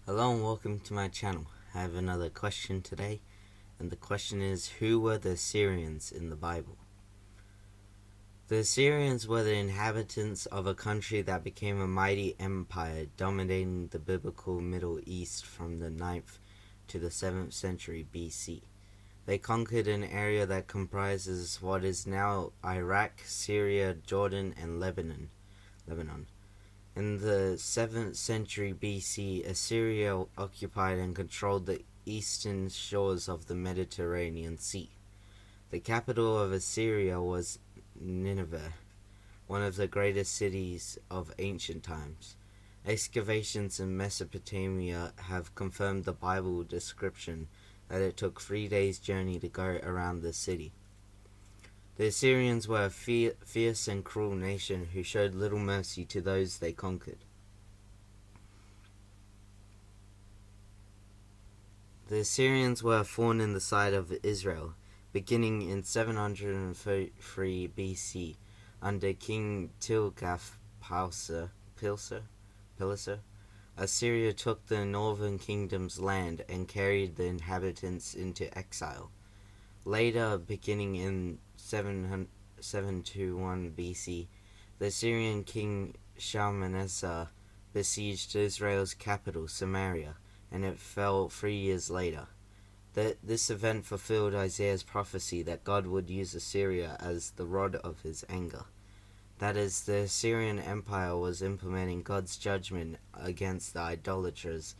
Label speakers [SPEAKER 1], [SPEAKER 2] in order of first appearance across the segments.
[SPEAKER 1] Hello and welcome to my channel. I have another question today, and the question is, who were the Assyrians in the Bible? The Assyrians were the inhabitants of a country that became a mighty empire dominating the biblical Middle East from the 9th to the 7th century BC. They conquered an area that comprises what is now Iraq, Syria, Jordan, and Lebanon. In the 7th century BC, Assyria occupied and controlled the eastern shores of the Mediterranean Sea. The capital of Assyria was Nineveh, one of the greatest cities of ancient times. Excavations in Mesopotamia have confirmed the Bible description that it took 3 days' journey to go around the city. The Assyrians were a fierce and cruel nation who showed little mercy to those they conquered. The Assyrians were a thorn in the side of Israel, beginning in 733 BC under King Tilgath-Pileser. Assyria took the northern kingdom's land and carried the inhabitants into exile. Later, beginning in 721 BC, the Assyrian king Shalmaneser besieged Israel's capital, Samaria, and it fell 3 years later. This event fulfilled Isaiah's prophecy that God would use Assyria as the rod of his anger. That is, the Assyrian Empire was implementing God's judgment against the idolatrous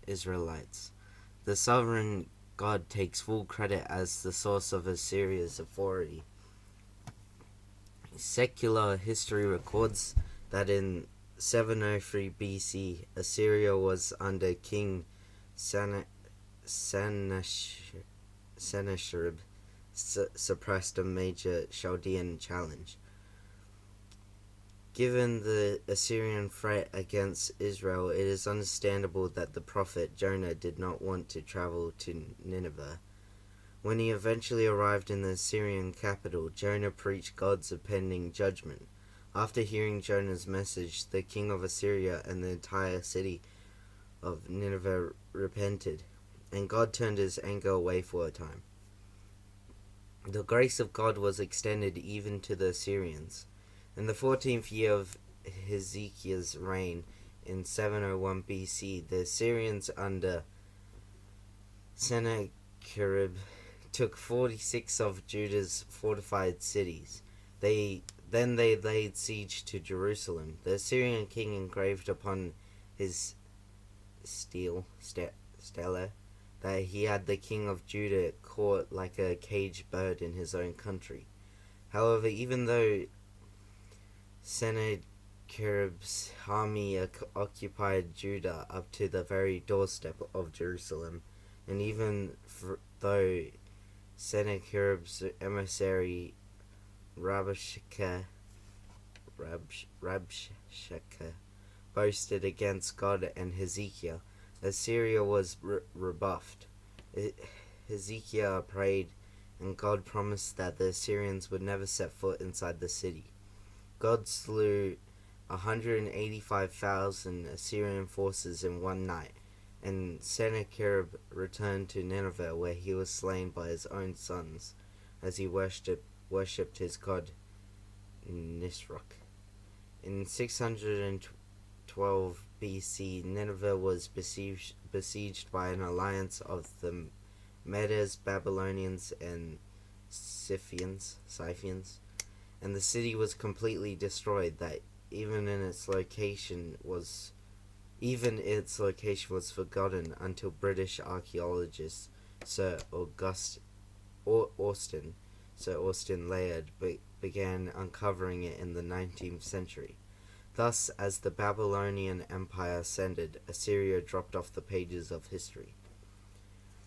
[SPEAKER 1] Israelites. The sovereign God takes full credit as the source of Assyria's authority. Secular history records that in 703 BC, Assyria was under King Sennacherib suppressed a major Chaldean challenge. Given the Assyrian threat against Israel, it is understandable that the prophet Jonah did not want to travel to Nineveh. When he eventually arrived in the Assyrian capital, Jonah preached God's impending judgment. After hearing Jonah's message, the king of Assyria and the entire city of Nineveh repented, and God turned his anger away for a time. The grace of God was extended even to the Assyrians. In the 14th year of Hezekiah's reign, in 701 BC, the Assyrians under Sennacherib took 46 of Judah's fortified cities. They laid siege to Jerusalem. The Assyrian king engraved upon his stele that he had the king of Judah caught like a caged bird in his own country. However, even though Sennacherib's army occupied Judah up to the very doorstep of Jerusalem, and even though Sennacherib's emissary Rabshakeh boasted against God and Hezekiah, Assyria was rebuffed. Hezekiah prayed, and God promised that the Assyrians would never set foot inside the city. God slew 185,000 Assyrian forces in one night, and Sennacherib returned to Nineveh, where he was slain by his own sons, as he worshipped his god Nisroch. In 612 BC, Nineveh was besieged by an alliance of the Medes, Babylonians, and Scythians, and the city was completely destroyed. That even its location was forgotten until British archaeologist Sir Austin Layard began uncovering it in the 19th century. Thus, as the Babylonian Empire ascended, Assyria dropped off the pages of history.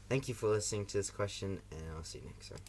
[SPEAKER 1] Thank you for listening to this question, and I'll see you next time.